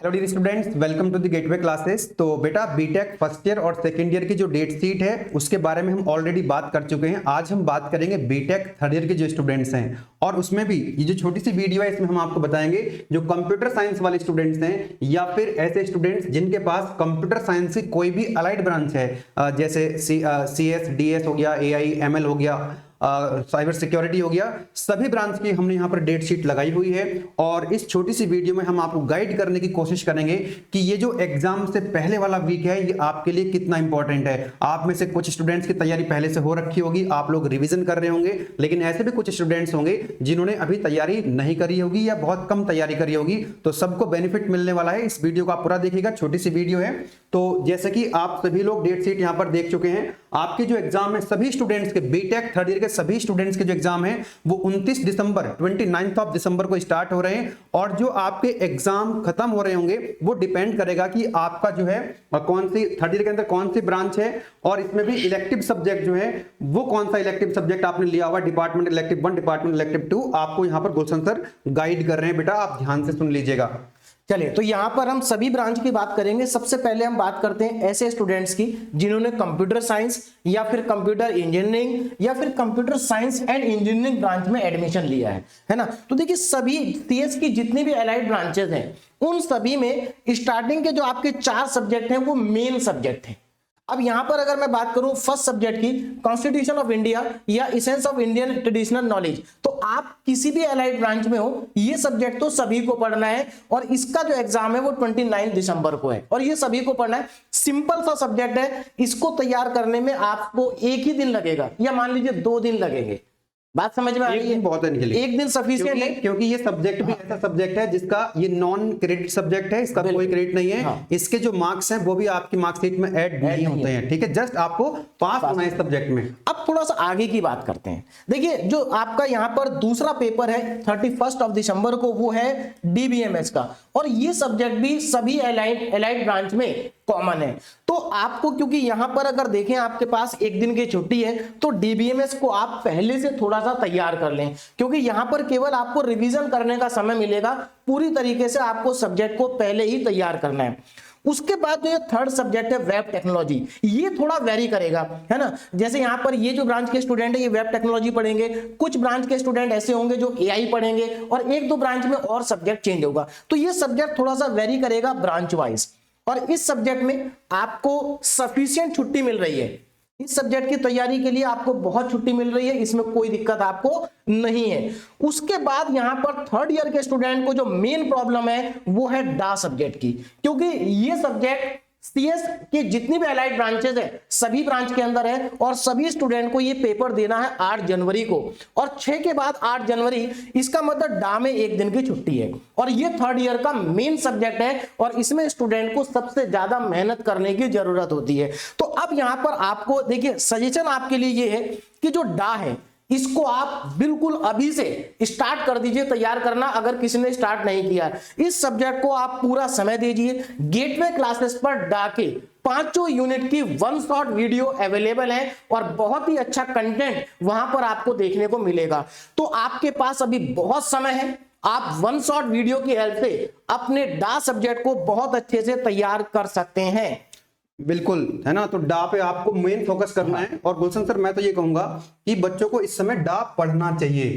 Hello dear students, welcome to the Gateway classes. तो बेटा BTech first year और second year की जो डेट शीट है उसके बारे में हम ऑलरेडी बात कर चुके हैं। आज हम बात करेंगे बीटेक थर्ड ईयर के जो स्टूडेंट्स हैं, और उसमें भी ये जो छोटी सी वीडियो है इसमें हम आपको बताएंगे जो कंप्यूटर साइंस वाले स्टूडेंट्स हैं या फिर ऐसे स्टूडेंट्स जिनके पास कंप्यूटर साइंस की कोई भी अलाइड ब्रांच है, जैसे CS DS हो गया, AI ML हो गया, साइबर सिक्योरिटी हो गया, सभी ब्रांच की हमने यहाँ पर डेट शीट लगाई हुई है। और इस छोटी सी वीडियो में हम आपको गाइड करने की कोशिश करेंगे कि ये जो एग्जाम से पहले वाला वीक है ये आपके लिए कितना इंपॉर्टेंट है। आप में से कुछ स्टूडेंट्स की तैयारी पहले से हो रखी होगी, आप लोग रिवीजन कर रहे होंगे, लेकिन ऐसे भी कुछ स्टूडेंट्स होंगे जिन्होंने अभी तैयारी नहीं करी होगी या बहुत कम तैयारी करी होगी। तो सबको बेनिफिट मिलने वाला है। इस वीडियो को आप पूरा देखिएगा, छोटी सी वीडियो है। तो जैसे कि आप सभी लोग डेट शीट यहाँ पर देख चुके हैं, आपके जो एग्जाम है सभी स्टूडेंट्स के, बीटेक थर्ड ईयर के सभी स्टूडेंट्स के जो एग्जाम है वो 29 दिसंबर 29 ऑफ दिसंबर को स्टार्ट हो रहे हैं। और जो आपके एग्जाम खत्म हो रहे होंगे वो डिपेंड करेगा कि आपका जो है कौन सी थर्ड ईयर के अंदर कौन सी ब्रांच है, और इसमें भी इलेक्टिव सब्जेक्ट जो है वो कौन सा इलेक्टिव सब्जेक्ट आपने लिया हुआ, डिपार्टमेंट इलेक्टिव 1, डिपार्टमेंट इलेक्टिव 2, आपको यहां पर गुलशन सर गाइड कर रहे हैं। बेटा आप ध्यान से सुन लीजिएगा। चलिए, तो यहाँ पर हम सभी ब्रांच की बात करेंगे। सबसे पहले हम बात करते हैं ऐसे स्टूडेंट्स की जिन्होंने कंप्यूटर साइंस या फिर कंप्यूटर इंजीनियरिंग या फिर computer science and engineering branch में एडमिशन लिया है ना। तो देखिए, सभी CS की जितनी भी अलाइड ब्रांचेस हैं उन सभी में स्टार्टिंग के जो आपके 4 सब्जेक्ट हैं वो मेन सब्जेक्ट हैं। अब यहां पर अगर मैं बात करूं फर्स्ट सब्जेक्ट की, कॉन्स्टिट्यूशन ऑफ इंडिया या essence of Indian traditional knowledge, तो आप किसी भी अलाइड ब्रांच में हो ये सब्जेक्ट तो सभी को पढ़ना है। और इसका जो एग्जाम है वो 29 दिसंबर को है और ये सभी को पढ़ना है। सिंपल सा सब्जेक्ट है, इसको तैयार करने में आपको एक ही दिन लगेगा या मान लीजिए 2 दिन लगेंगे। बात समझ में आ रही है? बहुत है इनके लिए एक दिन सफिशिएंट है, क्योंकि ये सब्जेक्ट भी ऐसा सब्जेक्ट है जिसका ये नॉन क्रेडिट सब्जेक्ट है, इसका कोई क्रेडिट नहीं है। इसके जो मार्क्स हैं वो भी आपकी मार्कशीट में ऐड नहीं होते हैं, ठीक है। जस्ट आपको पास होना है इस सब्जेक्ट में। अब थोड़ा सा आगे की बात करते हैं। देखिए, जो आपका यहाँ पर दूसरा पेपर है 31 ऑफ दिसंबर को, वो है DBMS का, और ये सब्जेक्ट भी सभी एलाइड ब्रांच में कॉमन है। तो आपको, क्योंकि यहां पर अगर देखें आपके पास एक दिन की छुट्टी है, तो DBMS को आप पहले से थोड़ा सा तैयार कर लें, क्योंकि यहां पर केवल आपको रिवीजन करने का समय मिलेगा। पूरी तरीके से आपको सब्जेक्ट को पहले ही तैयार करना है। उसके बाद जो थर्ड सब्जेक्ट है वेब टेक्नोलॉजी, ये थोड़ा वेरी करेगा, है ना। जैसे यहाँ पर ये जो ब्रांच के स्टूडेंट है ये वेब टेक्नोलॉजी पढ़ेंगे, कुछ ब्रांच के स्टूडेंट ऐसे होंगे जो AI पढ़ेंगे, और 1-2 ब्रांच में और सब्जेक्ट चेंज होगा। तो ये सब्जेक्ट थोड़ा सा वेरी करेगा ब्रांच वाइज। और इस सब्जेक्ट में आपको सफिशिएंट छुट्टी मिल रही है। इस सब्जेक्ट की तैयारी के लिए आपको बहुत छुट्टी मिल रही है, इसमें कोई दिक्कत आपको नहीं है। उसके बाद यहां पर थर्ड ईयर के स्टूडेंट को जो मेन प्रॉब्लम है वो है डा सब्जेक्ट की, क्योंकि ये सब्जेक्ट CS के जितनी भी अलाइड ब्रांचेस है सभी ब्रांच के अंदर है, और सभी स्टूडेंट को ये पेपर देना है 8 जनवरी को, और 6 के बाद 8 जनवरी, इसका मतलब डा में एक दिन की छुट्टी है। और ये थर्ड ईयर का मेन सब्जेक्ट है और इसमें स्टूडेंट को सबसे ज्यादा मेहनत करने की जरूरत होती है। तो अब यहां पर आपको देखिए, सजेशन आपके लिए ये है कि जो डा है इसको आप बिल्कुल अभी से स्टार्ट कर दीजिए तैयार करना, अगर किसी ने स्टार्ट नहीं किया। इस सब्जेक्ट को आप पूरा समय दीजिए। गेटवे क्लासेस पर डाके 5 यूनिट की 1 शॉट वीडियो अवेलेबल है और बहुत ही अच्छा कंटेंट वहां पर आपको देखने को मिलेगा। तो आपके पास अभी बहुत समय है, आप 1 शॉट वीडियो की हेल्प से अपने डा सब्जेक्ट को बहुत अच्छे से तैयार कर सकते हैं। बिल्कुल, है ना। तो डा पे आपको मेन फोकस करना है। और गुलशन सर, मैं तो ये कहूंगा कि बच्चों को इस समय डा पढ़ना चाहिए।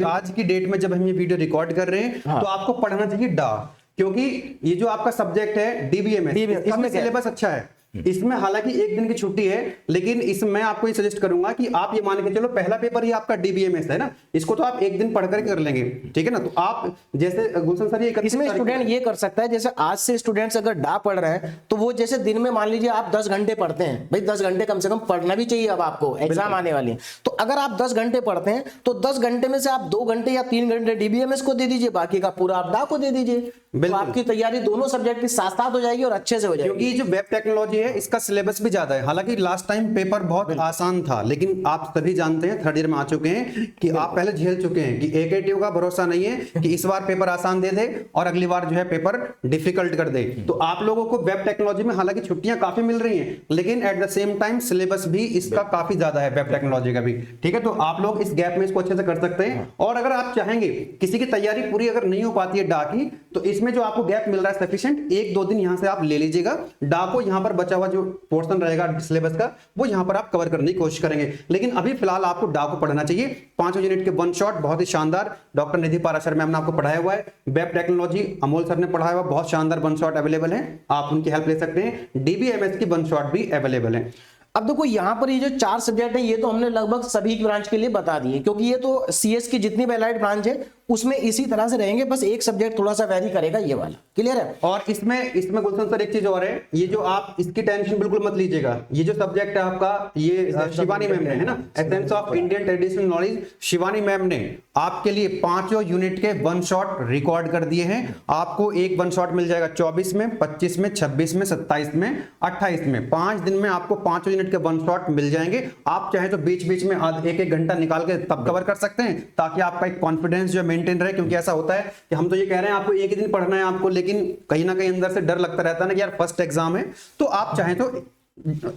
आज की डेट में जब हम ये वीडियो रिकॉर्ड कर रहे हैं तो आपको पढ़ना चाहिए डा, क्योंकि ये जो आपका सब्जेक्ट है DBMS, इसमें सिलेबस अच्छा है। इसमें हालांकि एक दिन की छुट्टी है, लेकिन इसमें मैं आपको ये सजेस्ट करूंगा कि आप ये मान के चलो पहला पेपर ही आपका DBMS है ना, इसको तो आप एक दिन पढ़ करके कर लेंगे, ठीक है ना। तो आप जैसे गुलशन सर, ये इसमें स्टूडेंट ये कर सकता है, जैसे आज से स्टूडेंट्स अगर डा पढ़ रहे हैं तो वो जैसे दिन में मान लीजिए आप 10 घंटे पढ़ते हैं, भाई 10 घंटे कम से कम पढ़ना भी चाहिए। अब आपको एग्जाम आने वाली है, तो अगर आप 10 घंटे पढ़ते हैं तो 10 घंटे में से आप 2 घंटे या 3 घंटे DBMS को दे दीजिए, बाकी का पूरा आप डा को दे दीजिए। तो आपकी तैयारी दोनों सब्जेक्ट की साथ साथ हो जाएगी और अच्छे से हो जाएगी। क्योंकि जो वेब टेक्नोलॉजी है है इसका सिलेबस भी ज्यादा है। हालांकि लास्ट टाइम पेपर बहुत आसान था, लेकिन आप सभी जानते हैं, थर्ड ईयर में आ चुके हैं कि आप पहले झेल चुके हैं कि AKTU का भरोसा नहीं है कि इस बार पेपर आसान दे दे और अगली बार जो है पेपर डिफिकल्ट कर दे। तो आप लोगों को वेब टेक्नोलॉजी में हालांकि छुट्टियां काफी मिल रही हैं, लेकिन at the same time syllabus भी इसका काफी ज्यादा है, वेब टेक्नोलॉजी का भी। ठीक है, तो आप लोग इस गैप में इसको अच्छे से कर सकते हैं। और अगर आप चाहेंगे किसी की तैयारी पूरी अगर नहीं हो पाती है डा की, तो इसमें जो आपको गैप मिल रहा है सफिशिएंट, 1-2 दिन यहां से आप ले लीजिएगा। डा को यहां पर बचा हुआ जो पोर्शन रहेगा सिलेबस का, वो यहां पर आप कवर करने की कोशिश करेंगे। लेकिन अभी फिलहाल आपको डा को पढ़ना चाहिए। 5 यूनिट के वन शॉट बहुत ही शानदार, डॉक्टर निधि पाराशर मैम ने आपको पढ़ाया हुआ है। वेब टेक्नोलॉजी अमोल सर ने पढ़ाया हुआ, बहुत शानदार वन शॉट अवेलेबल है, आप उनकी हेल्प ले सकते हैं। DBMS की वन शॉट भी अवेलेबल है। अब देखो यहाँ पर ये जो 4 सब्जेक्ट है, ये तो हमने लगभग सभी ब्रांच के लिए बता दिए, क्योंकि ये तो CS की जितनी भी एलाइड ब्रांच है उसमें इसी तरह से रहेंगे, बस एक सब्जेक्ट थोड़ा सा वेरी करेगा, ये वाला क्लियर है। और इसमें गुलशन सर एक चीज और है, ये जो आप इसकी टेंशन बिल्कुल मत लीजिएगा। ये जो सब्जेक्ट है आपका, ये शिवानी मैम ने, है ना, essence of Indian traditional knowledge, Shivani ma'am ने आपके लिए 5 यूनिट के वन शॉट रिकॉर्ड कर दिए हैं। आपको एक वन शॉट मिल जाएगा 24 में, 25 में, 26 में, 27 में, 28 में। 5 दिन में आपको 5 यूनिट के वन शॉट मिल जाएंगे। आप चाहे तो बीच बीच में एक घंटा निकाल के तब कवर कर सकते हैं, ताकि आपका एक कॉन्फिडेंस जो मेंटेन रहे। क्योंकि ऐसा होता है कि हम तो ये कह रहे हैं आपको एक ही दिन पढ़ना है आपको, लेकिन कहीं ना कहीं अंदर से डर लगता रहता है ना कि यार फर्स्ट एग्जाम है। तो आप चाहें तो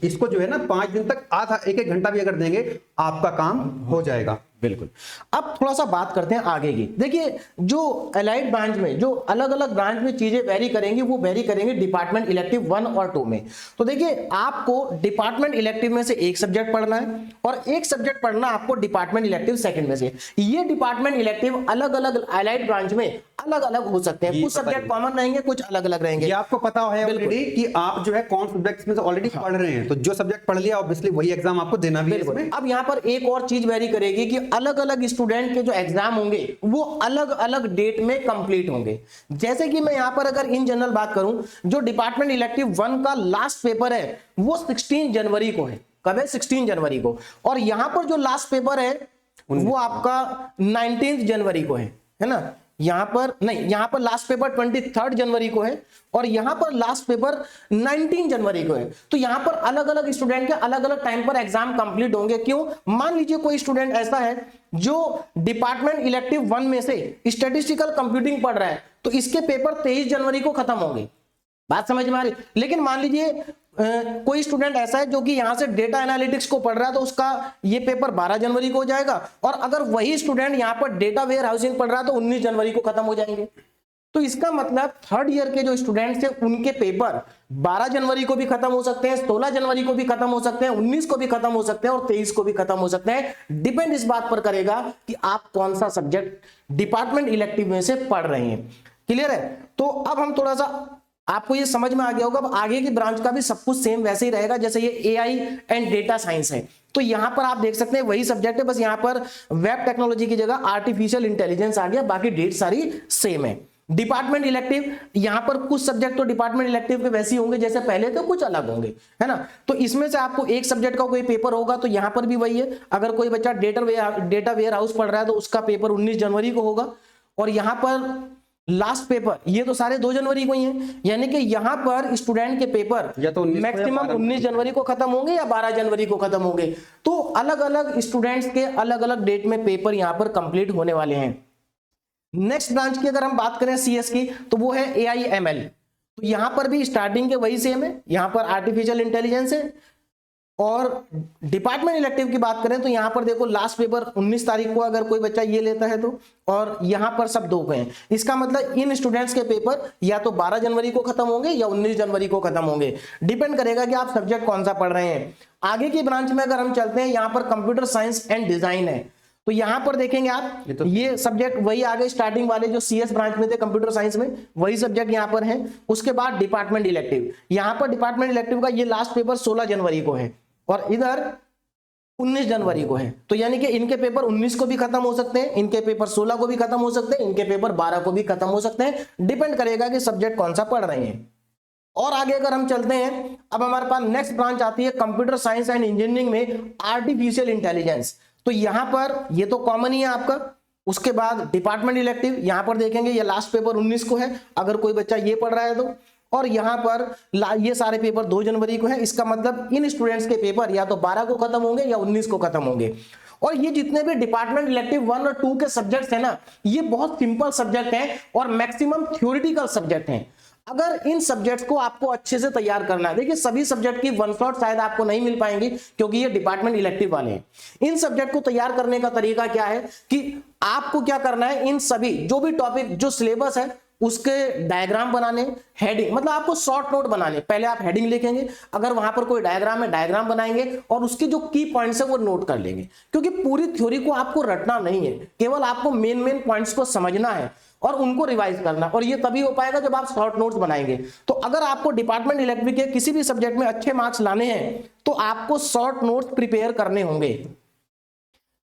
इसको जो है ना 5 दिन तक आधा एक घंटा भी अगर देंगे, आपका काम हो जाएगा। बिल्कुल। अब थोड़ा सा बात करते हैं आगे की। देखिए, जो एलाइड ब्रांच में जो अलग अलग ब्रांच में चीजें वेरी करेंगी, वो वेरी करेंगे डिपार्टमेंट इलेक्टिव 1 और 2 में। तो देखिए, आपको डिपार्टमेंट इलेक्टिव में से एक सब्जेक्ट पढ़ना है और एक सब्जेक्ट पढ़ना आपको डिपार्टमेंट इलेक्टिव सेकंड में से। ये डिपार्टमेंट इलेक्टिव अलग अलग एलाइड ब्रांच में अलग अलग हो सकते हैं, कुछ सब्जेक्ट कॉमन रहेंगे, कुछ अलग अलग रहेंगे। ये आपको पता है ऑलरेडी कि आप जो है कौन सब्जेक्ट्स में से ऑलरेडी पढ़ रहे हैं, तो जो सब्जेक्ट पढ़ लिया ऑब्वियसली वही एग्जाम आपको देना भी है इसमें। अब यहाँ पर एक और चीज वेरी करेगी कि अलग अलग स्टूडेंट के जो एग्जाम होंगे वो अलग अलग डेट में कंप्लीट होंगे। जैसे कि मैं यहाँ पर अगर इन जनरल बात करूं, जो डिपार्टमेंट इलेक्टिव 1 का लास्ट पेपर है वो 16 जनवरी को है। कब है? 16 जनवरी को। और यहाँ पर जो लास्ट पेपर है वो आपका 19 जनवरी को है ना। यहां पर नहीं, यहां पर लास्ट पेपर 23 जनवरी को है और यहां पर लास्ट पेपर 19 जनवरी को है। तो यहां पर अलग अलग स्टूडेंट के अलग अलग टाइम पर एग्जाम कंप्लीट होंगे। क्यों? मान लीजिए कोई स्टूडेंट ऐसा है जो डिपार्टमेंट इलेक्टिव 1 में से स्टैटिस्टिकल कंप्यूटिंग पढ़ रहा है, तो इसके पेपर 23 जनवरी को खत्म होंगे। बात समझ में आ रही? लेकिन मान लीजिए कोई स्टूडेंट ऐसा है जो कि यहां से डेटा एनालिटिक्स को पढ़ रहा है, तो उसका ये पेपर 12 जनवरी को हो जाएगा। और अगर वही स्टूडेंट यहां पर डेटा वेयर हाउसिंग पढ़ रहा है तो 19 जनवरी को खत्म हो जाएंगे। तो इसका मतलब थर्ड ईयर के जो स्टूडेंट्स हैं उनके पेपर 12 जनवरी को भी खत्म हो सकते हैं, 16 जनवरी को भी खत्म हो सकते हैं, 19 को भी खत्म हो सकते हैं और 23 को भी खत्म हो सकते हैं। डिपेंड इस बात पर करेगा कि आप कौन सा सब्जेक्ट डिपार्टमेंट इलेक्टिव में से पढ़ रहे हैं। क्लियर है? तो अब हम थोड़ा सा, आपको ये समझ में आ गया होगा। अब आगे की ब्रांच का भी सब कुछ सेम वैसे ही रहेगा, जैसे ये AI एंड डेटा साइंस है। तो यहां पर आप देख सकते हैं वही सब्जेक्ट है, बस यहां पर वेब टेक्नोलॉजी की जगह आर्टिफिशियल इंटेलिजेंस आ गया, बाकी डेट सारी सेम है। डिपार्टमेंट इलेक्टिव, यहां पर कुछ सब्जेक्ट तो डिपार्टमेंट इलेक्टिव के वैसे ही होंगे जैसे पहले, तो कुछ अलग होंगे, है ना। तो इसमें से आपको एक सब्जेक्ट का कोई पेपर होगा तो यहां पर भी वही है। अगर कोई बच्चा डेटा वेयर हाउस पढ़ रहा है तो उसका पेपर 19 जनवरी को होगा। और यहां पर लास्ट पेपर, ये तो सारे 2 जनवरी को ही हैं, यानी कि यहां पर स्टूडेंट के पेपर या तो मैक्सिमम 19 जनवरी को खत्म होंगे या 12 जनवरी को खत्म होंगे। तो अलग अलग स्टूडेंट्स के अलग अलग डेट में पेपर यहां पर कंप्लीट होने वाले हैं। नेक्स्ट ब्रांच की अगर हम बात करें CS की, तो वो है AI ML। तो यहां पर भी स्टार्टिंग के वही सेम है, यहां पर आर्टिफिशियल इंटेलिजेंस है। और डिपार्टमेंट इलेक्टिव की बात करें तो यहां पर देखो लास्ट पेपर 19 तारीख को अगर कोई बच्चा ये लेता है तो, और यहां पर सब 2 के हैं। इसका मतलब इन स्टूडेंट्स के पेपर या तो 12 जनवरी को खत्म होंगे या 19 जनवरी को खत्म होंगे। डिपेंड करेगा कि आप सब्जेक्ट कौन सा पढ़ रहे हैं। आगे की ब्रांच में अगर हम चलते हैं, यहां पर कंप्यूटर साइंस एंड डिजाइन है। तो यहां पर देखेंगे आप, ये सब्जेक्ट वही आगे स्टार्टिंग वाले जो CS ब्रांच में थे कंप्यूटर साइंस में, वही सब्जेक्ट यहां पर है। उसके बाद डिपार्टमेंट इलेक्टिव, यहां पर डिपार्टमेंट इलेक्टिव का ये लास्ट पेपर 16 जनवरी को है और इधर 19 जनवरी को है। तो यानी कि इनके पेपर 19 को भी खत्म हो सकते हैं, इनके पेपर 16 को भी खत्म हो सकते हैं, इनके पेपर 12 को भी खत्म हो सकते हैं। डिपेंड करेगा कि सब्जेक्ट कौन सा पढ़ रहे हैं। और आगे अगर हम चलते हैं, अब हमारे पास नेक्स्ट ब्रांच आती है कंप्यूटर साइंस एंड इंजीनियरिंग में आर्टिफिशियल इंटेलिजेंस। तो यहां पर ये तो कॉमन ही है आपका। उसके बाद डिपार्टमेंट इलेक्टिव, यहां पर देखेंगे ये लास्ट पेपर 19 को है अगर कोई बच्चा ये पढ़ रहा है तो। और यहाँ पर ये सारे पेपर 2 जनवरी को है। इसका मतलब इन स्टूडेंट्स के पेपर या तो 12 को खत्म होंगे या 19 को खत्म होंगे। और ये जितने भी डिपार्टमेंट इलेक्टिव 1 और 2 के सब्जेक्ट्स हैं ना, ये बहुत सिंपल सब्जेक्ट हैं और मैक्सिमम थ्योरेटिकल सब्जेक्ट हैं। अगर इन सब्जेक्ट्स को आपको अच्छे से तैयार करना है, देखिए सभी सब्जेक्ट की वन शॉट शायद आपको नहीं मिल पाएंगी क्योंकि ये डिपार्टमेंट इलेक्टिव वाले हैं। इन सब्जेक्ट को तैयार करने का तरीका क्या है कि आपको क्या करना है, इन सभी जो भी टॉपिक जो सिलेबस है उसके डायग्राम बनाने, हेडिंग मतलब आपको शॉर्ट नोट बनाने। पहले आप हेडिंग लिखेंगे, अगर वहां पर कोई डायग्राम है डायग्राम बनाएंगे और उसके जो की पॉइंट्स है वो नोट कर लेंगे, क्योंकि पूरी थ्योरी को आपको रटना नहीं है, केवल आपको मेन पॉइंट्स को समझना है और उनको रिवाइज करना। और ये तभी हो पाएगा जब आप शॉर्ट नोट्स बनाएंगे। तो अगर आपको डिपार्टमेंट इलेक्ट्रिक के किसी भी सब्जेक्ट में अच्छे मार्क्स लाने हैं तो आपको शॉर्ट नोट्स प्रिपेयर करने होंगे,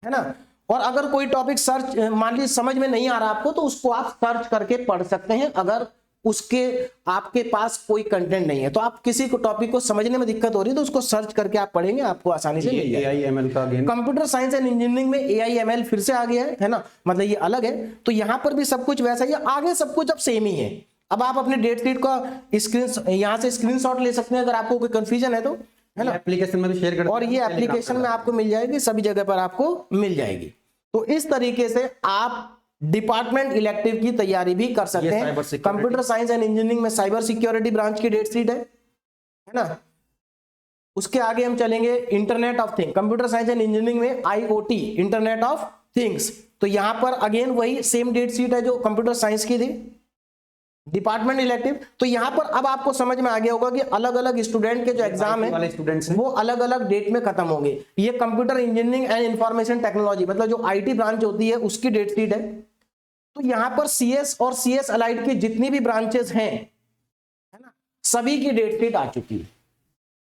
है ना। और अगर कोई टॉपिक सर्च मान लीजिए समझ में नहीं आ रहा आपको, तो उसको आप सर्च करके पढ़ सकते हैं। अगर उसके आपके पास कोई कंटेंट नहीं है तो आप किसी को टॉपिक को समझने में दिक्कत हो रही है तो उसको सर्च करके आप पढ़ेंगे, आपको आसानी से मिल जाएगा। AI/ML का game, computer science and engineering में AI/ML फिर से आ गया है ना, मतलब ये अलग है। तो यहाँ पर भी सब कुछ वैसा ही है, आगे सब कुछ अब सेम ही है। अब आप अपने डेट शीट का यहाँ से स्क्रीनशॉट ले सकते हैं अगर आपको कोई कंफ्यूजन है तो, है ना। एप्लीकेशन में भी शेयर कर, और ये एप्लीकेशन में आपको मिल जाएगी, सभी जगह पर आपको मिल जाएगी। तो इस तरीके से आप डिपार्टमेंट इलेक्टिव की तैयारी भी कर सकते हैं। कंप्यूटर साइंस एंड इंजीनियरिंग में साइबर सिक्योरिटी ब्रांच की डेट शीट है ना। उसके आगे हम चलेंगे internet of things, computer science and engineering में IoT इंटरनेट ऑफ थिंग्स। तो यहां पर अगेन वही सेम डेट शीट है जो कंप्यूटर साइंस की थी, डिपार्टमेंट इलेक्टिव। तो यहां पर अब आपको समझ में आ गया होगा कि अलग अलग स्टूडेंट के जो एग्जाम है वो अलग अलग डेट में खत्म होंगे। ये computer engineering and information technology मतलब जो IT ब्रांच होती है उसकी डेट शीट है। तो यहां पर CS और CS अलाइड की जितनी भी ब्रांचेस हैं, है ना, सभी की डेट शीट आ चुकी है,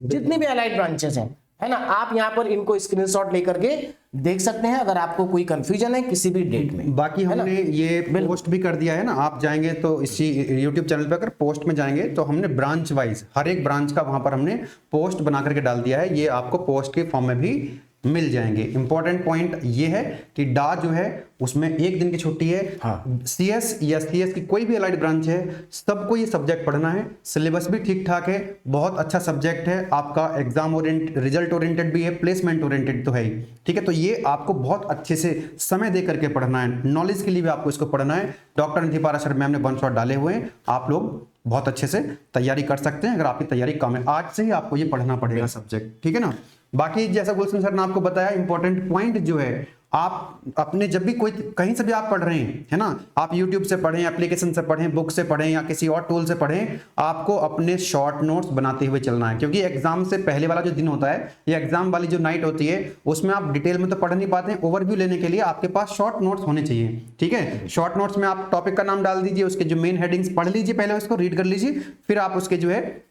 जितनी भी अलाइड ब्रांचेस हैं, है ना। आप यहां पर इनको स्क्रीनशॉट लेकर के देख सकते हैं अगर आपको कोई कंफ्यूजन है किसी भी डेट में। बाकी हमने ये पोस्ट भी कर दिया है ना, आप जाएंगे तो इसी YouTube चैनल पे अगर पोस्ट में जाएंगे तो हमने ब्रांच वाइज हर एक ब्रांच का वहां पर हमने पोस्ट बना करके डाल दिया है, ये आपको पोस्ट के फॉर्म में भी मिल जाएंगे। इंपॉर्टेंट पॉइंट ये है कि डा जो है उसमें 1 दिन की छुट्टी है। हाँ। CS या CS की कोई भी अलाइड ब्रांच है, सबको ये सब्जेक्ट पढ़ना है, सिलेबस भी ठीक ठाक है, बहुत अच्छा सब्जेक्ट है आपका, एग्जाम ओरिएंटेड, रिजल्ट ओरिएंटेड भी है, प्लेसमेंट ओरिएंटेड तो है ही, ठीक है। तो ये आपको बहुत अच्छे से समय दे करके पढ़ना है, नॉलेज के लिए भी आपको इसको पढ़ना है। डॉक्टर निधि पाराशर मैम ने 1 शॉट डाले हुए हैं, आप लोग बहुत अच्छे से तैयारी कर सकते हैं। अगर आपकी तैयारी कम है, आज से ही आपको ये पढ़ना पड़ेगा सब्जेक्ट, ठीक है ना। बाकी जैसा गुलशन सर ने आपको बताया, इंपॉर्टेंट पॉइंट जो है, आप अपने जब भी कोई कहीं से भी आप पढ़ रहे हैं, है ना, आप YouTube से पढ़ें, एप्लीकेशन से पढ़ें, बुक से पढ़ें या किसी और टूल से पढ़ें, आपको अपने शॉर्ट नोट्स बनाते हुए चलना है। क्योंकि एग्जाम से पहले वाला जो दिन होता है या एग्जाम वाली जो नाइट होती है उसमें आप डिटेल में तो पढ़ नहीं पाते हैं, ओवरव्यू लेने के लिए आपके पास शॉर्ट नोट्स होने चाहिए, ठीक है। शॉर्ट नोट्स में आप टॉपिक का नाम डाल दीजिए, उसके जो मेन हेडिंग्स पढ़ लीजिए, पहले उसको रीड कर लीजिए, फिर आप उसके जो है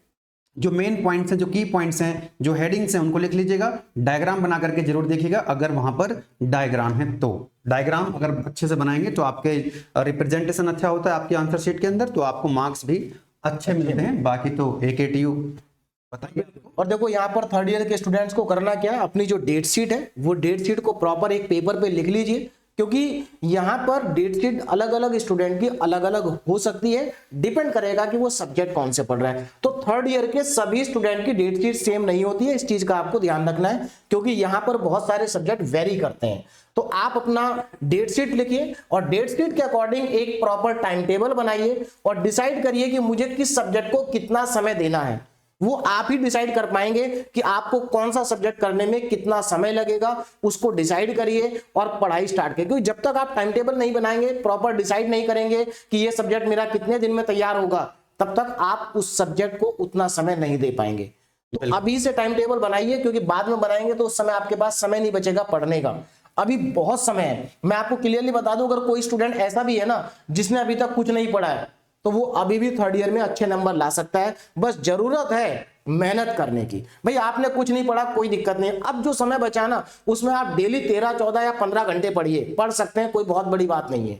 जो मेन पॉइंट्स हैं, जो की पॉइंट्स हैं, जो हेडिंग्स हैं, उनको लिख लीजिएगा। डायग्राम बना करके जरूर देखिएगा, अगर वहां पर डायग्राम है तो। डायग्राम अगर अच्छे से बनाएंगे तो आपके रिप्रेजेंटेशन अच्छा होता है आपकी आंसर शीट के अंदर, तो आपको मार्क्स भी अच्छे मिलते हैं। बाकी तो AKTU बताइए। और देखो यहाँ पर 3rd ईयर के स्टूडेंट्स को करना क्या है, अपनी जो डेट शीट है वो डेट शीट को प्रॉपर एक पेपर पे लिख लीजिए, क्योंकि यहाँ पर डेट शीट अलग अलग स्टूडेंट की अलग अलग हो सकती है, डिपेंड करेगा कि वो सब्जेक्ट कौन से पढ़ रहा है। तो 3rd ईयर के सभी स्टूडेंट की डेट शीट सेम नहीं होती है, इस चीज का आपको ध्यान रखना है, क्योंकि यहाँ पर बहुत सारे सब्जेक्ट वेरी करते हैं। तो आप अपना डेट शीट लिखिए और डेट शीट के अकॉर्डिंग एक प्रॉपर टाइम टेबल बनाइए और डिसाइड करिए कि मुझे किस सब्जेक्ट को कितना समय देना है। वो आप ही डिसाइड कर पाएंगे कि आपको कौन सा सब्जेक्ट करने में कितना समय लगेगा, उसको डिसाइड करिए और पढ़ाई स्टार्ट करिए। क्योंकि जब तक आप टाइम टेबल नहीं बनाएंगे, प्रॉपर डिसाइड नहीं करेंगे कि ये सब्जेक्ट मेरा कितने दिन में तैयार होगा, तब तक आप उस सब्जेक्ट को उतना समय नहीं दे पाएंगे। तो अभी से टाइम टेबल बनाइए, क्योंकि बाद में बनाएंगे तो उस समय आपके पास समय नहीं बचेगा पढ़ने का। अभी बहुत समय है। मैं आपको क्लियरली बता दूं, अगर कोई स्टूडेंट ऐसा भी है ना जिसने अभी तक कुछ नहीं पढ़ा है, तो वो अभी भी 3rd ईयर में अच्छे नंबर ला सकता है। बस जरूरत है मेहनत करने की। भाई आपने कुछ नहीं पढ़ा, कोई दिक्कत नहीं, अब जो समय बचा ना उसमें आप डेली 13, 14 या 15 घंटे पढ़िए, पढ़ सकते हैं, कोई बहुत बड़ी बात नहीं है।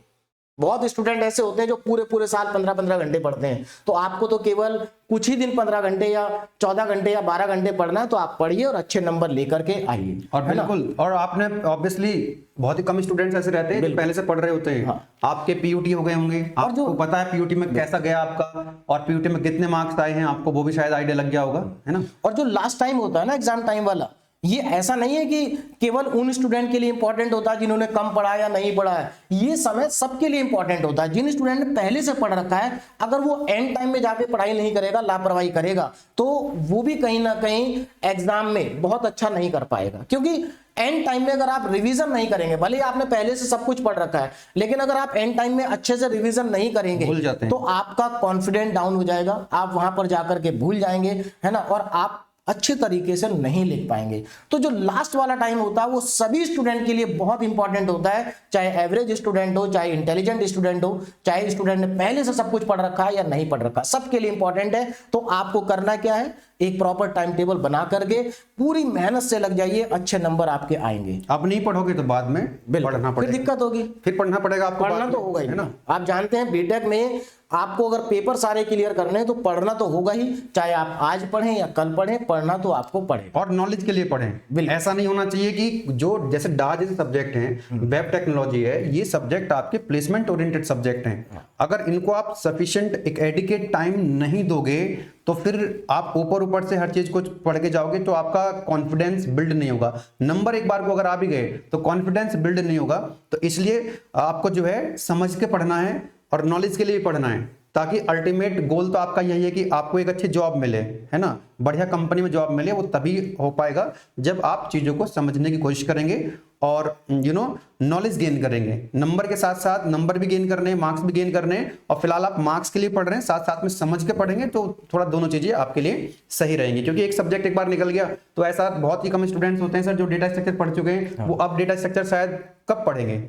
बहुत स्टूडेंट ऐसे होते हैं जो पूरे पूरे साल 15-15 घंटे पढ़ते हैं, तो आपको तो केवल कुछ ही दिन 15 घंटे या 14 घंटे या 12 घंटे पढ़ना है, तो आप पढ़िए और अच्छे नंबर लेकर के आइए। और बिल्कुल, और आपने ऑब्वियसली बहुत ही कम स्टूडेंट्स ऐसे रहते हैं जो पहले से पढ़ रहे होते हैं। हाँ। आपके पीयूटी हो गए होंगे, आपको पता है पीयूटी में कैसा गया आपका और पीयूटी में कितने मार्क्स आए हैं, आपको वो भी शायद आइडिया लग गया होगा, है ना। और जो लास्ट टाइम होता है ना एग्जाम टाइम वाला, ये ऐसा नहीं है कि केवल उन स्टूडेंट के लिए इंपॉर्टेंट होता है जिन्होंने कम पढ़ा या नहीं पढ़ा है, ये समय सबके लिए इंपॉर्टेंट होता है। जिन स्टूडेंट ने पहले से पढ़ रखा है, अगर वो एंड टाइम में जाके पढ़ाई नहीं करेगा, लापरवाही करेगा, तो वो भी कहीं ना कहीं एग्जाम में बहुत अच्छा नहीं कर पाएगा। क्योंकि एंड टाइम में अगर आप रिवीजन नहीं करेंगे, भले ही आपने पहले से सब कुछ पढ़ रखा है, लेकिन अगर आप एंड टाइम में अच्छे से रिवीजन नहीं करेंगे भूल जाते हैं, तो आपका कॉन्फिडेंस डाउन हो जाएगा, आप वहां पर जाकर के भूल जाएंगे, है ना, और आप अच्छे तरीके से नहीं लिख पाएंगे। तो जो लास्ट वाला टाइम होता है वो सभी स्टूडेंट के लिए बहुत इंपॉर्टेंट होता है, चाहे एवरेज स्टूडेंट हो, चाहे इंटेलिजेंट स्टूडेंट हो, चाहे स्टूडेंट ने पहले से सब कुछ पढ़ रखा है या नहीं पढ़ रखा, सबके लिए इंपॉर्टेंट है। तो आपको करना क्या है, एक प्रॉपर टाइम टेबल बना करके पूरी मेहनत से लग जाइए, अच्छे नंबर आपके आएंगे। आप नहीं पढ़ोगे तो बाद में पढ़ना फिर पड़ेगा, दिक्कत होगी, फिर पढ़ना पड़ेगा आपको, पढ़ना तो होगा ही है ना। आप जानते हैं बीटेक में आपको अगर पेपर सारे क्लियर करने हैं तो पढ़ना तो होगा ही, चाहे आप आज पढ़ें या कल पढ़ें, पढ़ना तो आपको पड़ेगा। और नॉलेज के लिए पढ़ें। ऐसा नहीं होना चाहिए कि जो जैसे डाज जैसे सब्जेक्ट हैं, वेब टेक्नोलॉजी है, ये सब्जेक्ट आपके प्लेसमेंट ओरिएंटेड सब्जेक्ट हैं। अगर इनको आप सफिशिएंट एक एडिकेट टाइम नहीं दोगे तो फिर आप ऊपर से हर चीज को पढ़ के जाओगे तो आपका कॉन्फिडेंस बिल्ड नहीं होगा। नंबर एक बार को अगर आ भी गए तो कॉन्फिडेंस बिल्ड नहीं होगा। तो इसलिए आपको जो है समझ के पढ़ना है और नॉलेज के लिए पढ़ना है, ताकि अल्टीमेट गोल तो आपका यही है कि आपको एक अच्छी जॉब मिले, है ना, बढ़िया कंपनी में जॉब मिले। वो तभी हो पाएगा जब आप चीजों को समझने की कोशिश करेंगे और नॉलेज गेन करेंगे। नंबर के साथ साथ नंबर भी गेन करने हैं, मार्क्स भी गेन करने हैं, और फिलहाल आप मार्क्स के लिए पढ़ रहे हैं, साथ साथ में समझ के पढ़ेंगे तो थोड़ा दोनों चीजें आपके लिए सही रहेंगी। क्योंकि एक सब्जेक्ट एक बार निकल गया तो ऐसा बहुत ही कम स्टूडेंट्स होते हैं सर जो डेटा स्ट्रक्चर पढ़ चुके हैं, वो अब डेटा स्ट्रक्चर शायद कब पढ़ेंगे।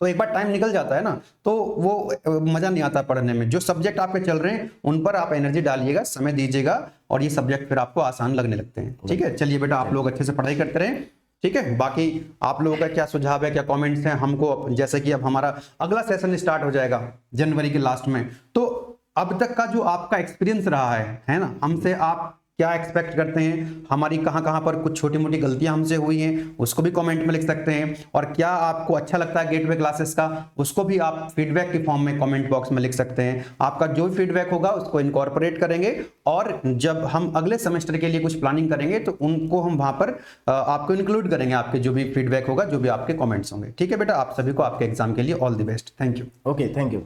तो एक बार टाइम निकल जाता है ना, तो वो मजा नहीं आता पढ़ने में। जो सब्जेक्ट आपके चल रहे हैं उन पर आप एनर्जी डालिएगा, समय दीजिएगा, और ये सब्जेक्ट फिर आपको आसान लगने लगते हैं। ठीक है, चलिए बेटा, आप लोग अच्छे से पढ़ाई करते रहें। ठीक है, बाकी आप लोगों का क्या सुझाव है, क्या कमेंट्स हैं हमको, जैसे कि अब हमारा अगला सेशन स्टार्ट हो जाएगा जनवरी के लास्ट में, तो अब तक का जो आपका एक्सपीरियंस रहा है ना, हमसे आप क्या एक्सपेक्ट करते हैं, हमारी कहां कहां पर कुछ छोटी मोटी गलतियां हमसे हुई हैं उसको भी कमेंट में लिख सकते हैं, और क्या आपको अच्छा लगता है गेटवे क्लासेस का उसको भी आप फीडबैक के फॉर्म में कमेंट बॉक्स में लिख सकते हैं। आपका जो फीडबैक होगा उसको इनकॉर्पोरेट करेंगे, और जब हम अगले सेमेस्टर के लिए कुछ प्लानिंग करेंगे तो उनको हम वहां पर आपको इंक्लूड करेंगे, आपके जो भी फीडबैक होगा, जो भी आपके कमेंट्स होंगे। ठीक है बेटा, आप सभी को आपके एग्जाम के लिए all the best. Thank you. Okay, thank you.